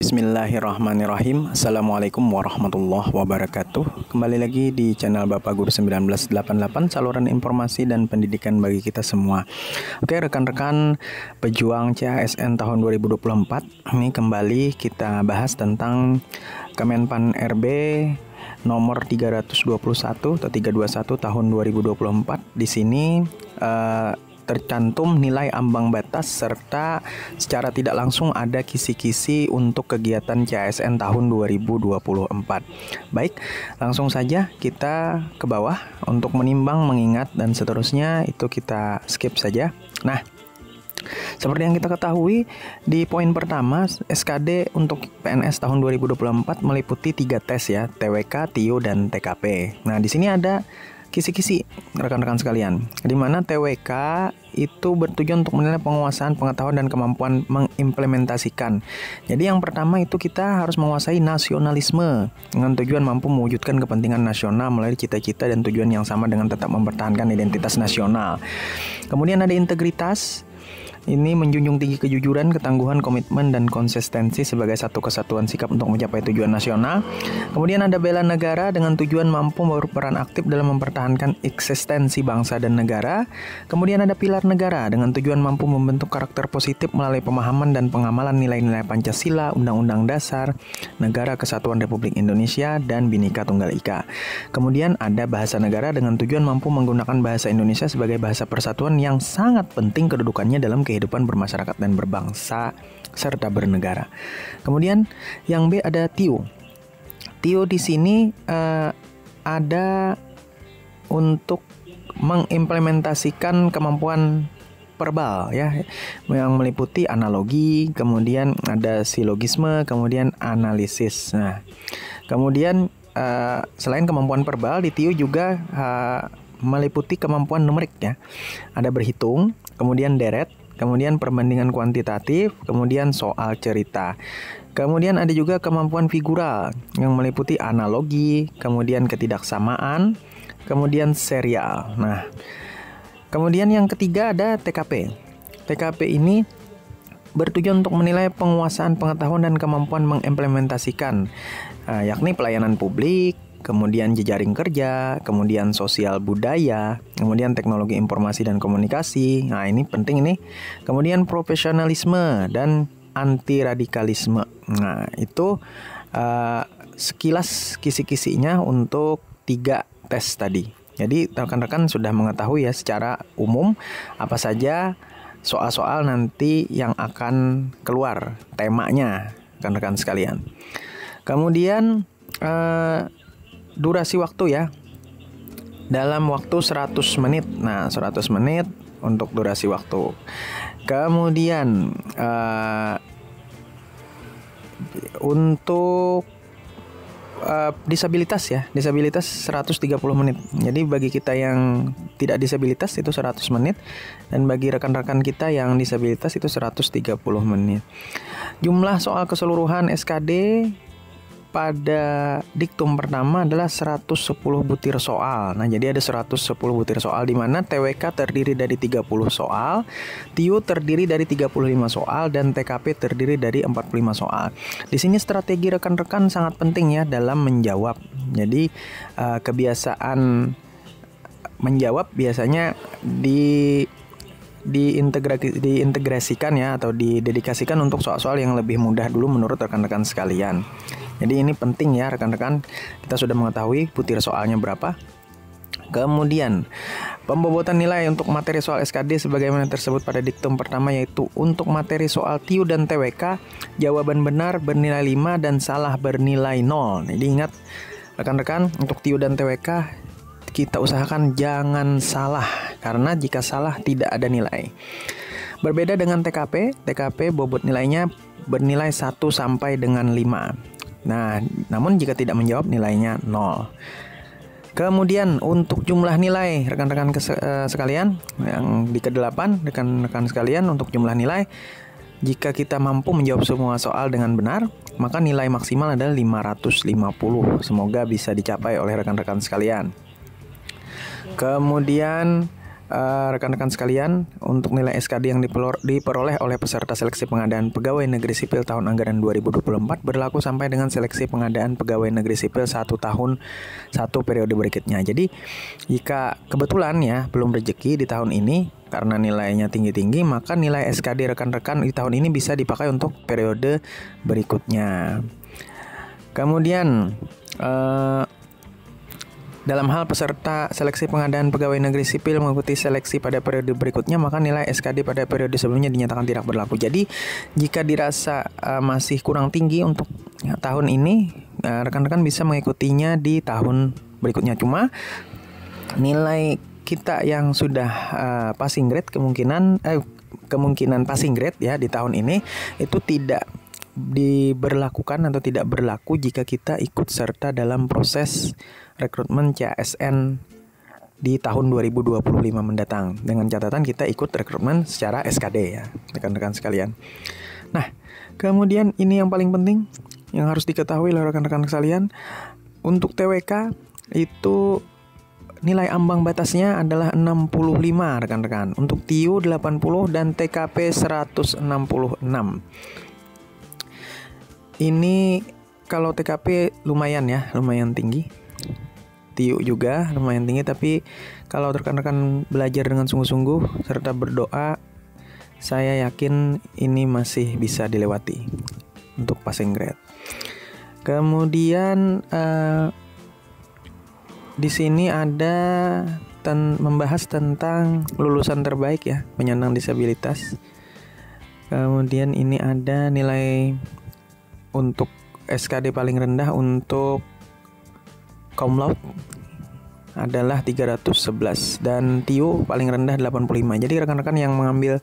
Bismillahirrahmanirrahim. Assalamualaikum warahmatullahi wabarakatuh. Kembali lagi di channel Bapak Guru 1988, saluran informasi dan pendidikan bagi kita semua. Oke rekan-rekan pejuang CASN tahun 2024, ini kembali kita bahas tentang Kemenpan RB nomor 321 atau 321 tahun 2024. Di sini tercantum nilai ambang batas serta secara tidak langsung ada kisi-kisi untuk kegiatan CASN tahun 2024. Baik, langsung saja kita ke bawah untuk menimbang, mengingat, dan seterusnya itu kita skip saja. Nah, seperti yang kita ketahui, di poin pertama SKD untuk PNS tahun 2024 meliputi 3 tes ya, TWK, TIO, dan TKP. Nah, di sini ada kisi-kisi rekan-rekan sekalian, di mana TWK itu bertujuan untuk menilai penguasaan, pengetahuan, dan kemampuan mengimplementasikan. Jadi yang pertama itu kita harus menguasai nasionalisme dengan tujuan mampu mewujudkan kepentingan nasional melalui cita-cita dan tujuan yang sama dengan tetap mempertahankan identitas nasional. Kemudian ada integritas. Ini menjunjung tinggi kejujuran, ketangguhan, komitmen, dan konsistensi sebagai satu kesatuan sikap untuk mencapai tujuan nasional. Kemudian ada bela negara dengan tujuan mampu berperan aktif dalam mempertahankan eksistensi bangsa dan negara. Kemudian ada pilar negara dengan tujuan mampu membentuk karakter positif melalui pemahaman dan pengamalan nilai-nilai Pancasila, Undang-Undang Dasar, Negara Kesatuan Republik Indonesia, dan Bhinneka Tunggal Ika. Kemudian ada bahasa negara dengan tujuan mampu menggunakan bahasa Indonesia sebagai bahasa persatuan yang sangat penting kedudukannya dalam kehidupan bermasyarakat dan berbangsa serta bernegara. Kemudian yang B ada TIO. TIO di sini ada untuk mengimplementasikan kemampuan verbal ya, yang meliputi analogi, kemudian ada silogisme, kemudian analisis. Nah, kemudian selain kemampuan verbal, di TIO juga meliputi kemampuan numerik ya. Ada berhitung, kemudian deret, kemudian perbandingan kuantitatif, kemudian soal cerita. Kemudian ada juga kemampuan figural yang meliputi analogi, kemudian ketidaksamaan, kemudian serial. Nah, kemudian yang ketiga ada TKP. TKP ini bertujuan untuk menilai penguasaan pengetahuan dan kemampuan mengimplementasikan, yakni pelayanan publik, kemudian jejaring kerja, kemudian sosial budaya, kemudian teknologi informasi dan komunikasi. Nah, ini penting ini. Kemudian profesionalisme dan anti radikalisme. Nah, itu sekilas kisi-kisinya untuk 3 tes tadi. Jadi rekan-rekan sudah mengetahui ya secara umum apa saja soal-soal nanti yang akan keluar temanya, rekan-rekan sekalian. Kemudian durasi waktu ya, dalam waktu 100 menit. Nah, 100 menit untuk durasi waktu. Kemudian untuk disabilitas ya, disabilitas 130 menit. Jadi bagi kita yang tidak disabilitas itu 100 menit, dan bagi rekan-rekan kita yang disabilitas itu 130 menit. Jumlah soal keseluruhan SKD pada diktum pertama adalah 110 butir soal. Nah, jadi ada 110 butir soal, di mana TWK terdiri dari 30 soal, TIO terdiri dari 35 soal, dan TKP terdiri dari 45 soal. Di sini strategi rekan-rekan sangat penting ya dalam menjawab. Jadi kebiasaan menjawab biasanya diintegrasikan ya, atau didedikasikan untuk soal-soal yang lebih mudah dulu menurut rekan-rekan sekalian. Jadi ini penting ya rekan-rekan, kita sudah mengetahui butir soalnya berapa. Kemudian pembobotan nilai untuk materi soal SKD sebagaimana tersebut pada diktum pertama, yaitu untuk materi soal TIO dan TWK, jawaban benar bernilai 5 dan salah bernilai 0. Jadi ingat rekan-rekan, untuk TIO dan TWK kita usahakan jangan salah, karena jika salah tidak ada nilai. Berbeda dengan TKP, TKP bobot nilainya bernilai 1 sampai dengan 5. Nah, namun jika tidak menjawab nilainya 0. Kemudian untuk jumlah nilai rekan-rekan sekalian, yang di ke-8 rekan-rekan sekalian, untuk jumlah nilai, jika kita mampu menjawab semua soal dengan benar, maka nilai maksimal adalah 550. Semoga bisa dicapai oleh rekan-rekan sekalian. Kemudian rekan-rekan sekalian, untuk nilai SKD yang diperoleh oleh peserta seleksi pengadaan pegawai negeri sipil tahun anggaran 2024 berlaku sampai dengan seleksi pengadaan pegawai negeri sipil 1 tahun 1 periode berikutnya. Jadi jika kebetulan ya belum rezeki di tahun ini karena nilainya tinggi-tinggi, maka nilai SKD rekan-rekan di tahun ini bisa dipakai untuk periode berikutnya. Kemudian dalam hal peserta seleksi pengadaan pegawai negeri sipil mengikuti seleksi pada periode berikutnya, maka nilai SKD pada periode sebelumnya dinyatakan tidak berlaku. Jadi jika dirasa masih kurang tinggi untuk tahun ini, rekan-rekan bisa mengikutinya di tahun berikutnya. Cuma nilai kita yang sudah passing grade kemungkinan passing grade ya di tahun ini itu tidak diberlakukan atau tidak berlaku jika kita ikut serta dalam proses rekrutmen CASN di tahun 2025 mendatang. Dengan catatan kita ikut rekrutmen secara SKD ya, rekan-rekan sekalian. Nah, kemudian ini yang paling penting yang harus diketahui oleh rekan-rekan sekalian, untuk TWK itu nilai ambang batasnya adalah 65 rekan-rekan. Untuk TIU 80 dan TKP 166. Ini kalau TKP lumayan tinggi. TIU juga lumayan tinggi, tapi kalau rekan-rekan belajar dengan sungguh-sungguh serta berdoa, saya yakin ini masih bisa dilewati untuk passing grade. Kemudian di sini ada membahas tentang lulusan terbaik ya, penyandang disabilitas. Kemudian ini ada nilai untuk SKD paling rendah untuk cum laude adalah 311 dan TIU paling rendah 85. Jadi rekan-rekan yang mengambil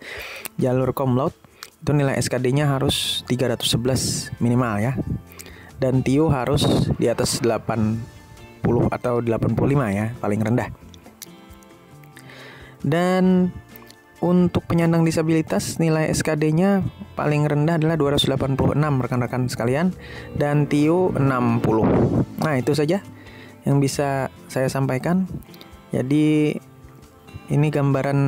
jalur cum laude itu nilai SKD-nya harus 311 minimal ya. Dan TIU harus di atas 80 atau 85 ya, paling rendah. Dan untuk penyandang disabilitas nilai SKD-nya paling rendah adalah 286 rekan-rekan sekalian dan TIU 60. Nah, itu saja yang bisa saya sampaikan. Jadi ini gambaran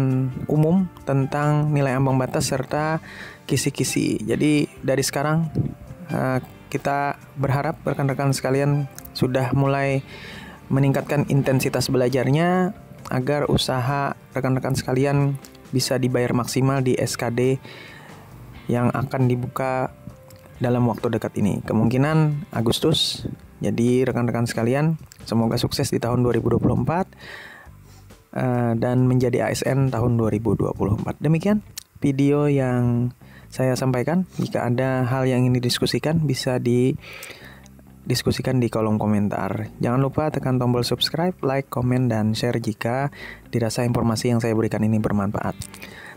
umum tentang nilai ambang batas serta kisi-kisi. Jadi dari sekarang kita berharap rekan-rekan sekalian sudah mulai meningkatkan intensitas belajarnya agar usaha rekan-rekan sekalian bisa dibayar maksimal di SKD yang akan dibuka dalam waktu dekat ini. Kemungkinan Agustus. Jadi rekan-rekan sekalian, semoga sukses di tahun 2024 dan menjadi ASN tahun 2024. Demikian video yang saya sampaikan. Jika ada hal yang ingin didiskusikan, bisa didiskusikan di kolom komentar. Jangan lupa tekan tombol subscribe, like, komen, dan share jika dirasa informasi yang saya berikan ini bermanfaat.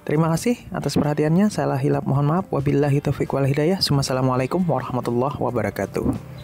Terima kasih atas perhatiannya. Salah hilap mohon maaf. Wabillahi taufiq wal hidayah. Assalamualaikum warahmatullahi wabarakatuh.